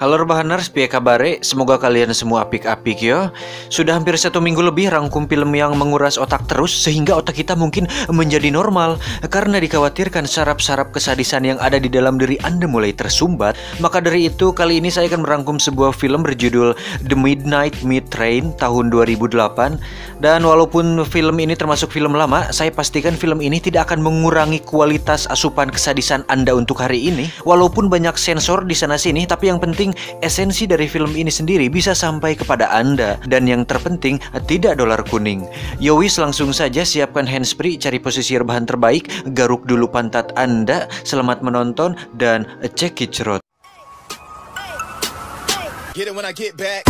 Halo Rebahaners, piye kabare? Semoga kalian semua apik-apik ya. Sudah hampir 1 minggu lebih rangkum film yang menguras otak terus sehingga otak kita mungkin menjadi normal. Karena dikhawatirkan saraf-saraf kesadisan yang ada di dalam diri Anda mulai tersumbat. Maka dari itu kali ini saya akan merangkum sebuah film berjudul The Midnight Meat Train tahun 2008. Dan walaupun film ini termasuk film lama, saya pastikan film ini tidak akan mengurangi kualitas asupan kesadisan Anda untuk hari ini. Walaupun banyak sensor di sana-sini, tapi yang penting esensi dari film ini sendiri bisa sampai kepada Anda. Dan yang terpenting, tidak dolar kuning. Yowis, langsung saja siapkan handsfree, cari posisi rebahan terbaik, garuk dulu pantat Anda. Selamat menonton dan check it out. Get it when I get back.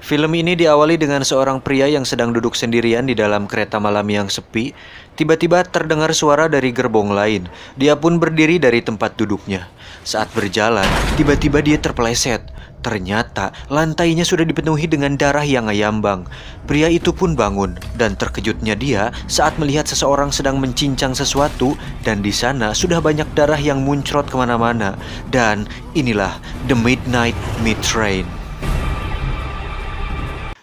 Film ini diawali dengan seorang pria yang sedang duduk sendirian di dalam kereta malam yang sepi. Tiba-tiba terdengar suara dari gerbong lain. Dia pun berdiri dari tempat duduknya. Saat berjalan, tiba-tiba dia terpeleset. Ternyata lantainya sudah dipenuhi dengan darah yang ngayambang. Pria itu pun bangun dan terkejutnya dia saat melihat seseorang sedang mencincang sesuatu dan di sana sudah banyak darah yang muncrat kemana-mana. Dan inilah The Midnight Meat Train.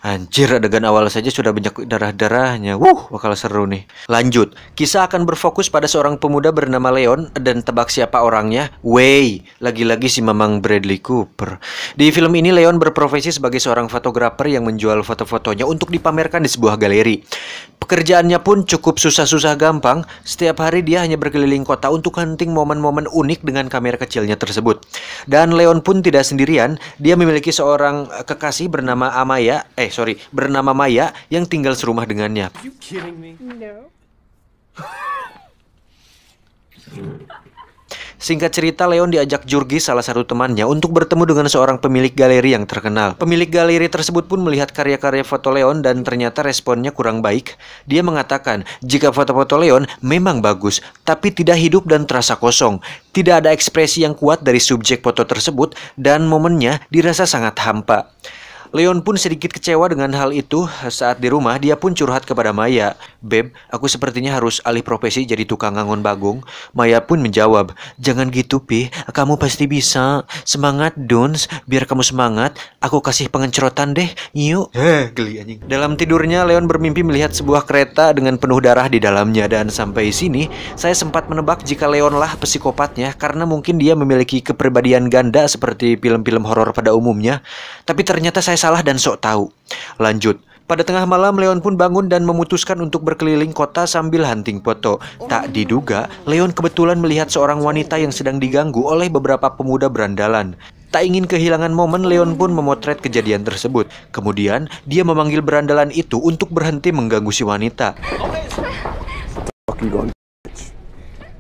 Anjir, adegan awal saja sudah banyak darah-darahnya. Bakal seru nih. Lanjut, kisah akan berfokus pada seorang pemuda bernama Leon. Dan tebak siapa orangnya? Wey, lagi-lagi si Mamang Bradley Cooper. Di film ini Leon berprofesi sebagai seorang fotografer yang menjual foto-fotonya untuk dipamerkan di sebuah galeri. Pekerjaannya pun cukup susah-susah gampang. Setiap hari dia hanya berkeliling kota untuk hunting momen-momen unik dengan kamera kecilnya tersebut. Dan Leon pun tidak sendirian. Dia memiliki seorang kekasih bernama Maya yang tinggal serumah dengannya. You kidding me? No. Singkat cerita, Leon diajak Jurgis, salah satu temannya, untuk bertemu dengan seorang pemilik galeri yang terkenal. Pemilik galeri tersebut pun melihat karya-karya foto Leon dan ternyata responnya kurang baik. Dia mengatakan jika foto-foto Leon memang bagus, tapi tidak hidup dan terasa kosong. Tidak ada ekspresi yang kuat dari subjek foto tersebut dan momennya dirasa sangat hampa. Leon pun sedikit kecewa dengan hal itu. Saat di rumah, dia pun curhat kepada Maya. Beb, aku sepertinya harus alih profesi jadi tukang ngangon bagong. Maya pun menjawab, jangan gitu Pi, kamu pasti bisa. Semangat Duns, biar kamu semangat, aku kasih pengencerotan deh, yuk. Geli anjing. Dalam tidurnya, Leon bermimpi melihat sebuah kereta dengan penuh darah di dalamnya. Dan sampai sini, saya sempat menebak jika Leon lah psikopatnya, karena mungkin dia memiliki kepribadian ganda seperti film-film horor pada umumnya. Tapi ternyata saya salah dan sok tahu. Lanjut. Pada tengah malam, Leon pun bangun dan memutuskan untuk berkeliling kota sambil hunting foto. Tak diduga, Leon kebetulan melihat seorang wanita yang sedang diganggu oleh beberapa pemuda berandalan. Tak ingin kehilangan momen, Leon pun memotret kejadian tersebut. Kemudian, dia memanggil berandalan itu untuk berhenti mengganggu si wanita.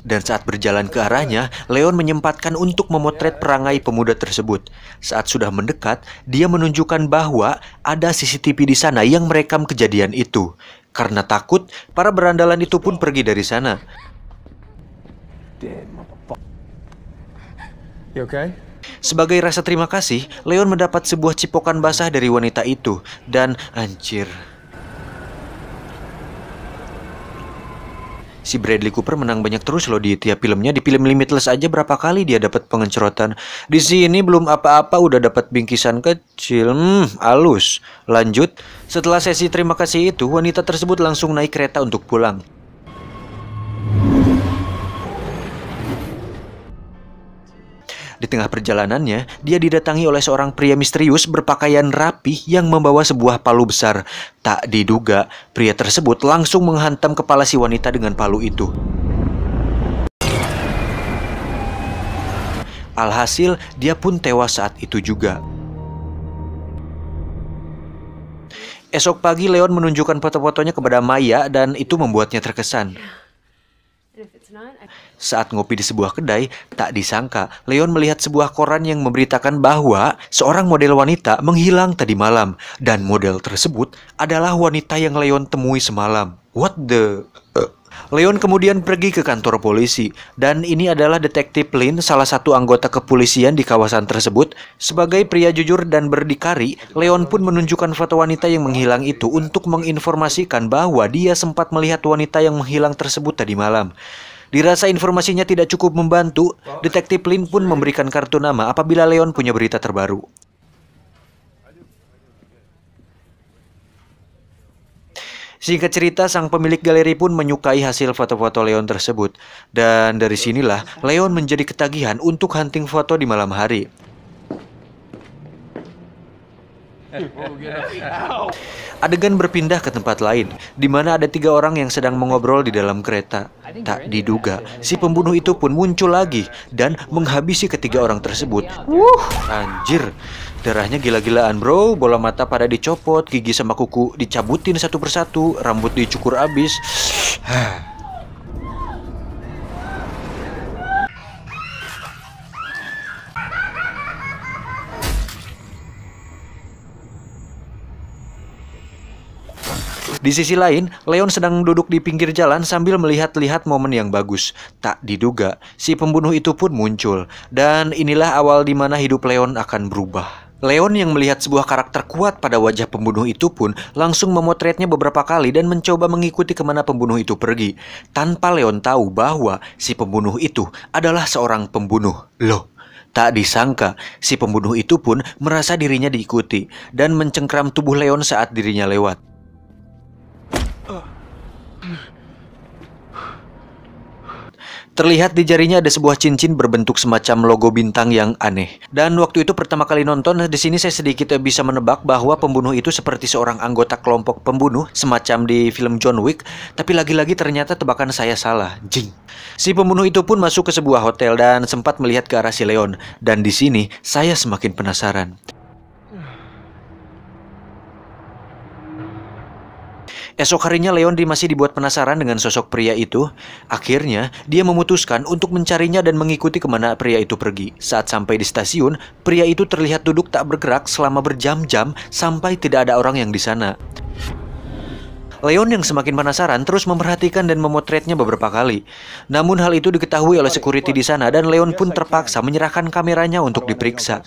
Dan saat berjalan ke arahnya, Leon menyempatkan untuk memotret perangai pemuda tersebut. Saat sudah mendekat, dia menunjukkan bahwa ada CCTV di sana yang merekam kejadian itu. Karena takut, para berandalan itu pun pergi dari sana. You okay? Sebagai rasa terima kasih, Leon mendapat sebuah cipokan basah dari wanita itu. Dan anjir, si Bradley Cooper menang banyak terus loh di tiap filmnya. Di film Limitless aja berapa kali dia dapat pengencerotan. Di sini belum apa-apa udah dapat bingkisan kecil. Halus. Lanjut. Setelah sesi terima kasih itu, wanita tersebut langsung naik kereta untuk pulang. Di tengah perjalanannya, dia didatangi oleh seorang pria misterius berpakaian rapi yang membawa sebuah palu besar. Tak diduga, pria tersebut langsung menghantam kepala si wanita dengan palu itu. Alhasil, dia pun tewas saat itu juga. Esok pagi, Leon menunjukkan foto-fotonya kepada Maya dan itu membuatnya terkesan. Saat ngopi di sebuah kedai, tak disangka Leon melihat sebuah koran yang memberitakan bahwa seorang model wanita menghilang tadi malam. Dan model tersebut adalah wanita yang Leon temui semalam. What the... Leon kemudian pergi ke kantor polisi, dan ini adalah Detektif Lin, salah satu anggota kepolisian di kawasan tersebut. Sebagai pria jujur dan berdikari, Leon pun menunjukkan foto wanita yang menghilang itu untuk menginformasikan bahwa dia sempat melihat wanita yang menghilang tersebut tadi malam. Dirasa informasinya tidak cukup membantu, Detektif Lin pun memberikan kartu nama apabila Leon punya berita terbaru. Singkat cerita, sang pemilik galeri pun menyukai hasil foto-foto Leon tersebut. Dan dari sinilah, Leon menjadi ketagihan untuk hunting foto di malam hari. Adegan berpindah ke tempat lain, di mana ada 3 orang yang sedang mengobrol di dalam kereta. Tak diduga, si pembunuh itu pun muncul lagi dan menghabisi ketiga orang tersebut. Anjir, darahnya gila-gilaan bro, bola mata pada dicopot, gigi sama kuku dicabutin satu persatu, rambut dicukur abis. Di sisi lain, Leon sedang duduk di pinggir jalan sambil melihat-lihat momen yang bagus. Tak diduga, si pembunuh itu pun muncul. Dan inilah awal di mana hidup Leon akan berubah. Leon yang melihat sebuah karakter kuat pada wajah pembunuh itu pun langsung memotretnya beberapa kali dan mencoba mengikuti kemana pembunuh itu pergi. Tanpa Leon tahu bahwa si pembunuh itu adalah seorang pembunuh. Loh, tak disangka, si pembunuh itu pun merasa dirinya diikuti dan mencengkram tubuh Leon saat dirinya lewat. Terlihat di jarinya ada sebuah cincin berbentuk semacam logo bintang yang aneh. Dan waktu itu pertama kali nonton, di sini saya sedikit bisa menebak bahwa pembunuh itu seperti seorang anggota kelompok pembunuh semacam di film John Wick. Tapi lagi-lagi ternyata tebakan saya salah. Jing. Si pembunuh itu pun masuk ke sebuah hotel dan sempat melihat ke arah si Leon. Dan di sini saya semakin penasaran. Esok harinya Leon masih dibuat penasaran dengan sosok pria itu. Akhirnya, dia memutuskan untuk mencarinya dan mengikuti kemana pria itu pergi. Saat sampai di stasiun, pria itu terlihat duduk tak bergerak selama berjam-jam sampai tidak ada orang yang di sana. Leon yang semakin penasaran terus memperhatikan dan memotretnya beberapa kali. Namun hal itu diketahui oleh security di sana dan Leon pun terpaksa menyerahkan kameranya untuk diperiksa.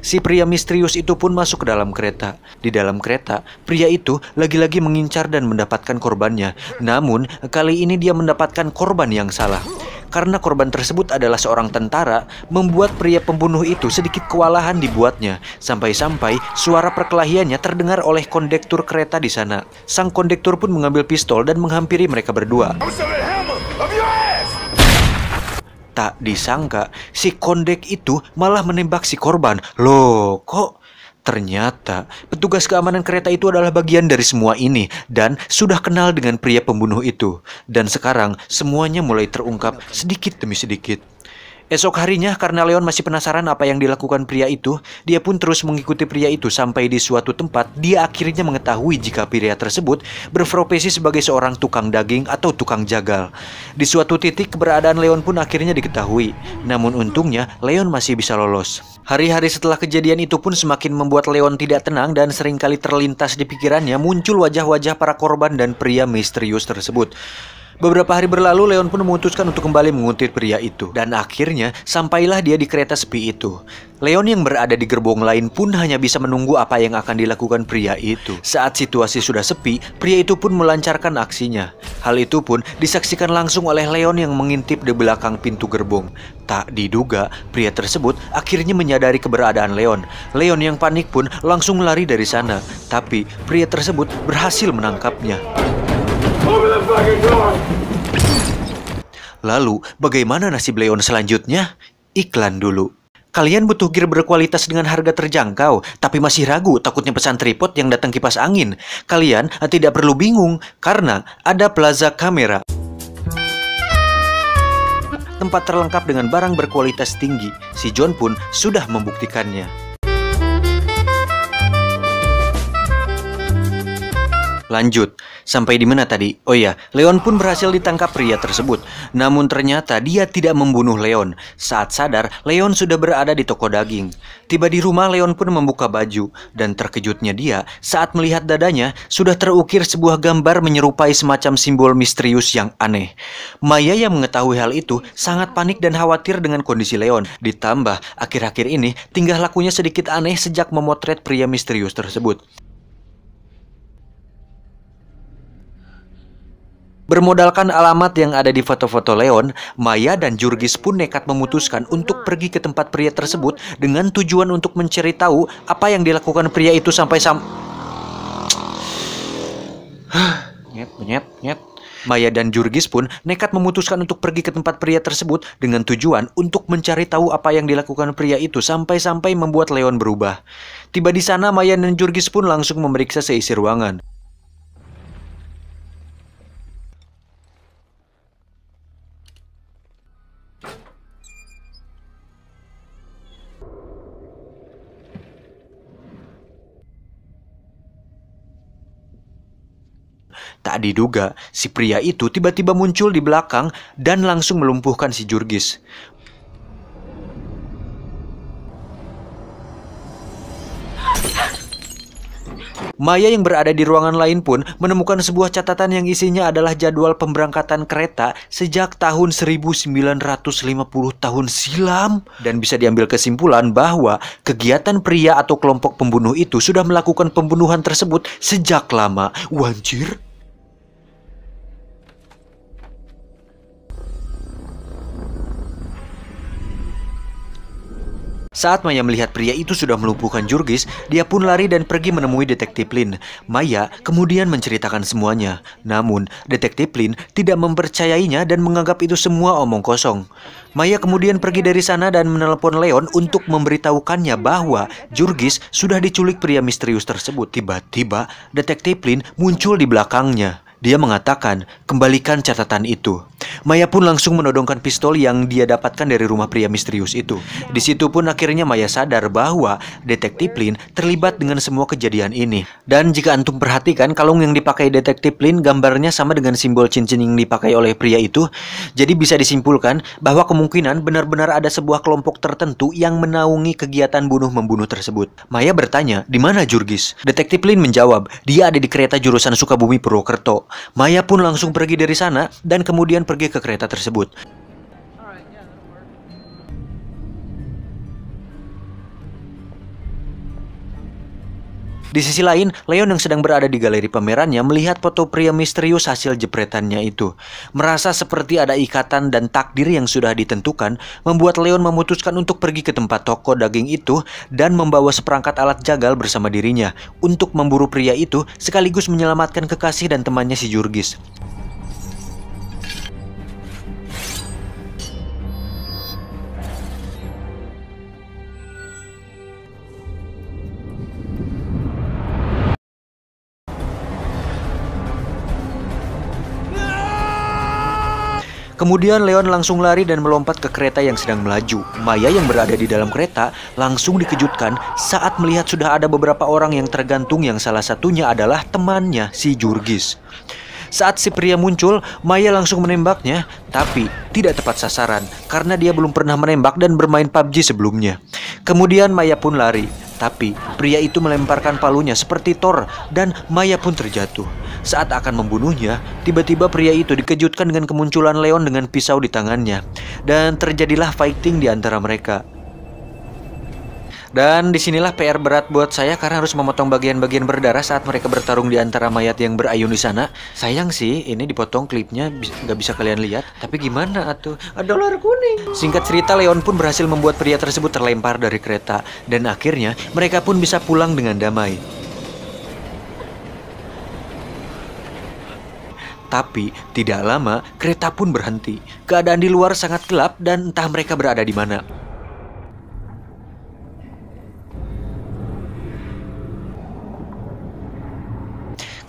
Si pria misterius itu pun masuk ke dalam kereta. Di dalam kereta, pria itu lagi-lagi mengincar dan mendapatkan korbannya. Namun, kali ini dia mendapatkan korban yang salah. Karena korban tersebut adalah seorang tentara, membuat pria pembunuh itu sedikit kewalahan dibuatnya. Sampai-sampai suara perkelahiannya terdengar oleh kondektur kereta di sana. Sang kondektur pun mengambil pistol dan menghampiri mereka berdua. Tak disangka, si kondek itu malah menembak si korban. Loh, kok ternyata petugas keamanan kereta itu adalah bagian dari semua ini dan sudah kenal dengan pria pembunuh itu. Dan sekarang semuanya mulai terungkap sedikit demi sedikit. Esok harinya, karena Leon masih penasaran apa yang dilakukan pria itu, dia pun terus mengikuti pria itu sampai di suatu tempat. Dia akhirnya mengetahui jika pria tersebut berprofesi sebagai seorang tukang daging atau tukang jagal. Di suatu titik, keberadaan Leon pun akhirnya diketahui. Namun untungnya, Leon masih bisa lolos. Hari-hari setelah kejadian itu pun semakin membuat Leon tidak tenang dan seringkali terlintas di pikirannya muncul wajah-wajah para korban dan pria misterius tersebut. Beberapa hari berlalu, Leon pun memutuskan untuk kembali menguntit pria itu. Dan akhirnya, sampailah dia di kereta sepi itu. Leon yang berada di gerbong lain pun hanya bisa menunggu apa yang akan dilakukan pria itu. Saat situasi sudah sepi, pria itu pun melancarkan aksinya. Hal itu pun disaksikan langsung oleh Leon yang mengintip di belakang pintu gerbong. Tak diduga, pria tersebut akhirnya menyadari keberadaan Leon. Leon yang panik pun langsung lari dari sana. Tapi, pria tersebut berhasil menangkapnya. Lalu, bagaimana nasib Leon selanjutnya? Iklan dulu. Kalian butuh gear berkualitas dengan harga terjangkau, tapi masih ragu takutnya pesan tripod yang datang kipas angin? Kalian tidak perlu bingung, karena ada Plaza Kamera. Tempat terlengkap dengan barang berkualitas tinggi. Si John pun sudah membuktikannya. Lanjut, sampai di mana tadi? Oh ya, Leon pun berhasil ditangkap pria tersebut. Namun ternyata dia tidak membunuh Leon. Saat sadar, Leon sudah berada di toko daging. Tiba di rumah, Leon pun membuka baju. Dan terkejutnya dia saat melihat dadanya sudah terukir sebuah gambar menyerupai semacam simbol misterius yang aneh. Maya yang mengetahui hal itu sangat panik dan khawatir dengan kondisi Leon. Ditambah, akhir-akhir ini tingkah lakunya sedikit aneh sejak memotret pria misterius tersebut. Bermodalkan alamat yang ada di foto-foto Leon, Maya dan Jurgis pun nekat memutuskan untuk pergi ke tempat pria tersebut dengan tujuan untuk mencari tahu apa yang dilakukan pria itu sampai Maya dan Jurgis pun nekat memutuskan untuk pergi ke tempat pria tersebut dengan tujuan untuk mencari tahu apa yang dilakukan pria itu sampai-sampai membuat Leon berubah. Tiba di sana, Maya dan Jurgis pun langsung memeriksa seisi ruangan. Tak diduga, si pria itu tiba-tiba muncul di belakang dan langsung melumpuhkan si Jurgis. Maya yang berada di ruangan lain pun menemukan sebuah catatan yang isinya adalah jadwal pemberangkatan kereta sejak tahun 1950 tahun silam. Dan bisa diambil kesimpulan bahwa kegiatan pria atau kelompok pembunuh itu sudah melakukan pembunuhan tersebut sejak lama. Wanjir. Saat Maya melihat pria itu sudah melumpuhkan Jurgis, dia pun lari dan pergi menemui Detektif Lin. Maya kemudian menceritakan semuanya. Namun, Detektif Lin tidak mempercayainya dan menganggap itu semua omong kosong. Maya kemudian pergi dari sana dan menelepon Leon untuk memberitahukannya bahwa Jurgis sudah diculik pria misterius tersebut. Tiba-tiba, Detektif Lin muncul di belakangnya. Dia mengatakan, kembalikan catatan itu. Maya pun langsung menodongkan pistol yang dia dapatkan dari rumah pria misterius itu. Di situ pun akhirnya Maya sadar bahwa Detektif Lin terlibat dengan semua kejadian ini. Dan jika antum perhatikan, kalung yang dipakai Detektif Lin gambarnya sama dengan simbol cincin yang dipakai oleh pria itu. Jadi bisa disimpulkan bahwa kemungkinan benar-benar ada sebuah kelompok tertentu yang menaungi kegiatan bunuh-membunuh tersebut. Maya bertanya, di mana Jurgis? Detektif Lin menjawab, dia ada di kereta jurusan Sukabumi Purwokerto. Maya pun langsung pergi dari sana dan kemudian pergi ke kereta tersebut. Di sisi lain, Leon yang sedang berada di galeri pamerannya melihat foto pria misterius hasil jepretannya itu. Merasa seperti ada ikatan dan takdir yang sudah ditentukan, membuat Leon memutuskan untuk pergi ke tempat toko daging itu dan membawa seperangkat alat jagal bersama dirinya untuk memburu pria itu sekaligus menyelamatkan kekasih dan temannya si Jurgis. Kemudian Leon langsung lari dan melompat ke kereta yang sedang melaju. Maya yang berada di dalam kereta langsung dikejutkan saat melihat sudah ada beberapa orang yang tergantung yang salah satunya adalah temannya si Jurgis. Saat si pria muncul, Maya langsung menembaknya, tapi tidak tepat sasaran karena dia belum pernah menembak dan bermain PUBG sebelumnya. Kemudian Maya pun lari, tapi pria itu melemparkan palunya seperti Thor dan Maya pun terjatuh. Saat akan membunuhnya, tiba-tiba pria itu dikejutkan dengan kemunculan Leon dengan pisau di tangannya. Dan terjadilah fighting di antara mereka. Dan disinilah PR berat buat saya karena harus memotong bagian-bagian berdarah saat mereka bertarung di antara mayat yang berayun di sana. Sayang sih, ini dipotong klipnya, nggak bisa kalian lihat. Tapi gimana atuh? Ada ular kuning. Singkat cerita, Leon pun berhasil membuat pria tersebut terlempar dari kereta. Dan akhirnya, mereka pun bisa pulang dengan damai. Tapi tidak lama kereta pun berhenti. Keadaan di luar sangat gelap dan entah mereka berada di mana.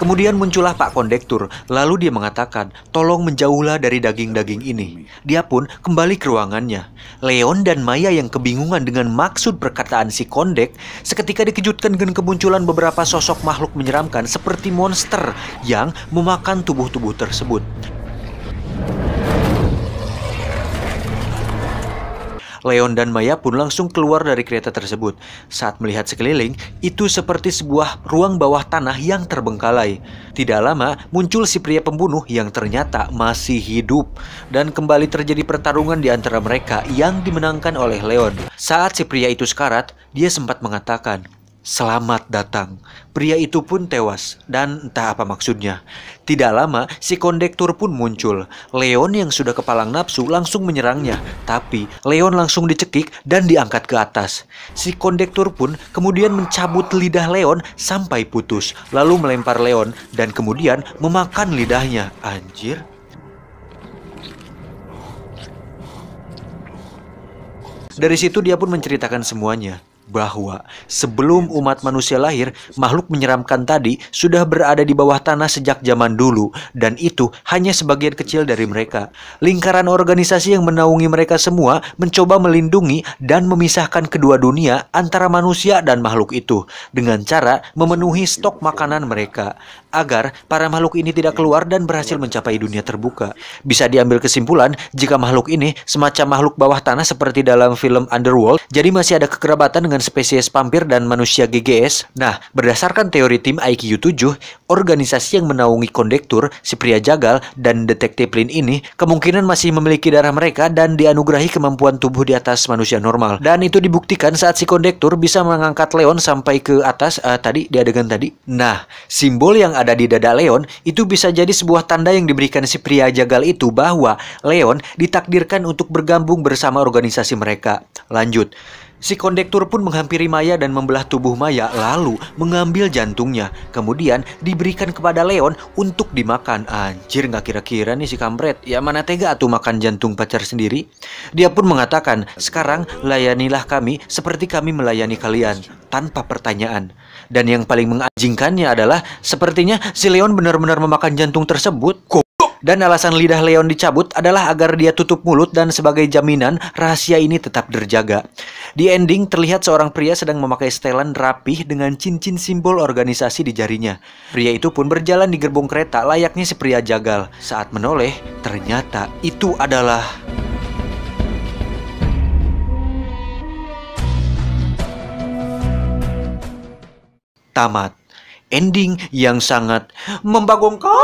Kemudian muncullah Pak Kondektur, lalu dia mengatakan, tolong menjauhlah dari daging-daging ini. Dia pun kembali ke ruangannya. Leon dan Maya yang kebingungan dengan maksud perkataan si Kondek, seketika dikejutkan dengan kemunculan beberapa sosok makhluk menyeramkan seperti monster yang memakan tubuh-tubuh tersebut. Leon dan Maya pun langsung keluar dari kereta tersebut. Saat melihat sekeliling, itu seperti sebuah ruang bawah tanah yang terbengkalai. Tidak lama, muncul si pria pembunuh yang ternyata masih hidup. Dan kembali terjadi pertarungan di antara mereka yang dimenangkan oleh Leon. Saat si pria itu sekarat, dia sempat mengatakan, "Selamat datang." Pria itu pun tewas, dan entah apa maksudnya. Tidak lama, si Kondektur pun muncul. Leon yang sudah kepalang nafsu langsung menyerangnya, tapi Leon langsung dicekik dan diangkat ke atas. Si Kondektur pun kemudian mencabut lidah Leon sampai putus, lalu melempar Leon dan kemudian memakan lidahnya. Anjir. Dari situ dia pun menceritakan semuanya. Bahwa sebelum umat manusia lahir, makhluk menyeramkan tadi sudah berada di bawah tanah sejak zaman dulu, dan itu hanya sebagian kecil dari mereka. Lingkaran organisasi yang menaungi mereka semua mencoba melindungi dan memisahkan kedua dunia antara manusia dan makhluk itu dengan cara memenuhi stok makanan mereka agar para makhluk ini tidak keluar dan berhasil mencapai dunia terbuka. Bisa diambil kesimpulan jika makhluk ini semacam makhluk bawah tanah seperti dalam film Underworld, jadi masih ada kekerabatan dengan spesies vampir dan manusia GGS. Nah, berdasarkan teori tim IQ 7, organisasi yang menaungi Kondektur, si pria jagal, dan detektif Lin ini kemungkinan masih memiliki darah mereka dan dianugerahi kemampuan tubuh di atas manusia normal. Dan itu dibuktikan saat si Kondektur bisa mengangkat Leon sampai ke atas tadi di adegan tadi. Nah, simbol yang ada di dada Leon itu bisa jadi sebuah tanda yang diberikan si pria jagal itu bahwa Leon ditakdirkan untuk bergabung bersama organisasi mereka. Lanjut. Si Kondektur pun menghampiri Maya dan membelah tubuh Maya, lalu mengambil jantungnya. Kemudian diberikan kepada Leon untuk dimakan. Anjir, nggak kira-kira nih si kampret. Ya mana tega atuh makan jantung pacar sendiri. Dia pun mengatakan, "Sekarang layanilah kami seperti kami melayani kalian." Tanpa pertanyaan. Dan yang paling menganjingkannya adalah sepertinya si Leon benar-benar memakan jantung tersebut. Dan alasan lidah Leon dicabut adalah agar dia tutup mulut dan sebagai jaminan rahasia ini tetap terjaga. Di ending terlihat seorang pria sedang memakai setelan rapih dengan cincin simbol organisasi di jarinya. Pria itu pun berjalan di gerbong kereta layaknya si pria jagal. Saat menoleh, ternyata itu adalah... tamat. Ending yang sangat membagongkan.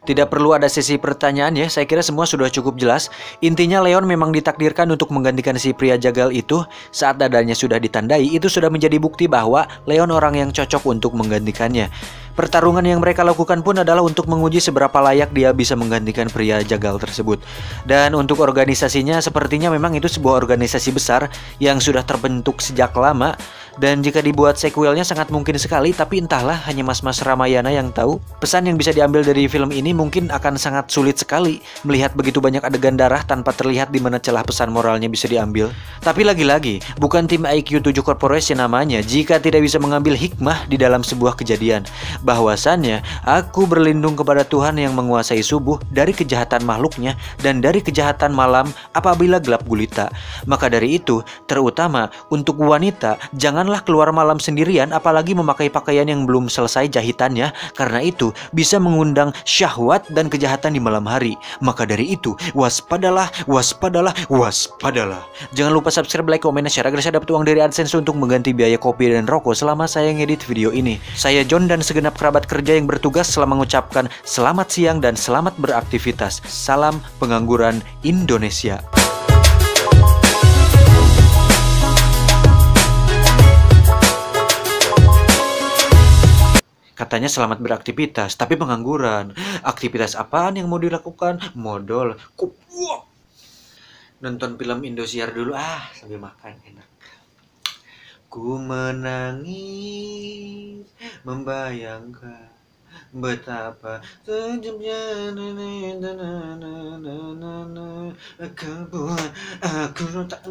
Tidak perlu ada sesi pertanyaan ya, saya kira semua sudah cukup jelas. Intinya Leon memang ditakdirkan untuk menggantikan si pria jagal itu. Saat dadanya sudah ditandai, itu sudah menjadi bukti bahwa Leon orang yang cocok untuk menggantikannya. Pertarungan yang mereka lakukan pun adalah untuk menguji seberapa layak dia bisa menggantikan pria jagal tersebut. Dan untuk organisasinya, sepertinya memang itu sebuah organisasi besar yang sudah terbentuk sejak lama. Dan jika dibuat sequelnya sangat mungkin sekali, tapi entahlah, hanya mas-mas Ramayana yang tahu. Pesan yang bisa diambil dari film ini mungkin akan sangat sulit sekali melihat begitu banyak adegan darah tanpa terlihat di mana celah pesan moralnya bisa diambil. Tapi lagi-lagi, bukan tim IQ 7 Corporation namanya jika tidak bisa mengambil hikmah di dalam sebuah kejadian. Bahwasannya, aku berlindung kepada Tuhan yang menguasai subuh dari kejahatan makhluknya dan dari kejahatan malam apabila gelap gulita. Maka dari itu, terutama untuk wanita, janganlah keluar malam sendirian apalagi memakai pakaian yang belum selesai jahitannya, karena itu bisa mengundang syahwat dan kejahatan di malam hari. Maka dari itu, waspadalah, waspadalah, waspadalah. Jangan lupa subscribe, like, komen, share agar saya dapat uang dari AdSense untuk mengganti biaya kopi dan rokok selama saya ngedit video ini. Saya John dan segenap kerabat kerja yang bertugas selalu mengucapkan selamat siang dan selamat beraktivitas. Salam pengangguran Indonesia. Katanya selamat beraktivitas, tapi pengangguran. Aktivitas apaan yang mau dilakukan? Modal. Nonton film Indosiar dulu sambil makan enak. Ku menangis membayangkan betapa tajamnya kebun aku tak